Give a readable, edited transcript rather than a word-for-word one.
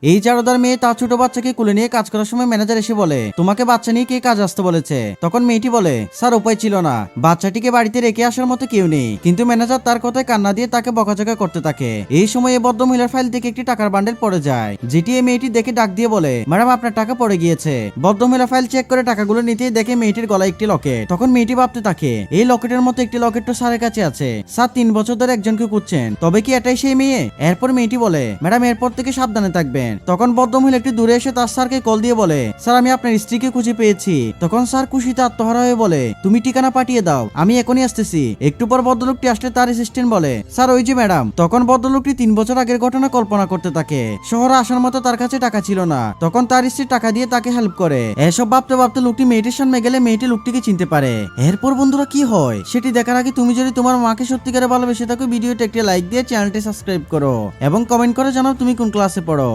এই চারদার মেয়ে তার ছোট বাচ্চাকে কুলে নিয়ে কাজ করার সময় ম্যানেজার এসে বলে, তোমাকে বাচ্চা নিয়ে কে কাজ আসতে বলেছে? তখন মেয়েটি বলে, স্যার উপায় ছিল না, বাচ্চাটিকে বাড়িতে রেখে আসার মতো কেউ নেই। কিন্তু ম্যানেজার তার কথায় কান্না দিয়ে তাকে বকাঝকা করতে থাকে। এই সময় এই ভদ্রমহিলার ফাইল থেকে একটি টাকার বান্ডেল পড়ে যায়, যেটি এই মেয়েটি দেখে ডাক দিয়ে বলে, ম্যাডাম আপনার টাকা পড়ে গিয়েছে। ভদ্রমহিলা ফাইল চেক করে টাকাগুলো নিতেই দেখে মেয়েটির গলায় একটি লকেট। তখন মেয়েটি ভাবতে থাকে, এই লকেটের মতো একটি লকেট তো স্যারের কাছে আছে, স্যার 3 বছর ধরে একজনকে খুঁজছেন, তবে কি এটাই সেই মেয়ে? এরপর মেয়েটি বলে, ম্যাডাম এরপর থেকে সাবধানে থাকবেন। তখন ভদ্রমহিলা একটু দূরে এসে তার স্যারকে কল দিয়ে বলে, স্যার আমি আপনার স্ত্রীকে খুঁজে পেয়েছি। তখন স্যার খুশিতে আত্মহারা হয়ে বলে, তুমি ঠিকানা পাঠিয়ে দাও, আমি এখনই আসতেছি। একটু পর ভদ্রলোকটি আসলে তার অ্যাসিস্ট্যান্ট বলে, স্যার ওই যে ম্যাডাম। তখন ভদ্রলোকটি 3 বছর আগের ঘটনা কল্পনা করতে থাকে। শহরে আসার মতো তার কাছে টাকা ছিল না, তখন তার স্ত্রী টাকা দিয়ে তাকে হেল্প করে। এসব ভাবতে ভাবতে লোকটি মেয়েটির সামনে গেলে মেয়েটি লোকটিকে চিনতে পারে। এরপর বন্ধুরা কি হয় সেটি দেখার আগে তুমি যদি তোমার মাকে সত্যিকারে ভালোবেসে থাকো, ভিডিওতে একটি লাইক দিয়ে চ্যানেলটি সাবস্ক্রাইব করো এবং কমেন্ট করে জানাও তুমি কোন ক্লাসে পড়ো।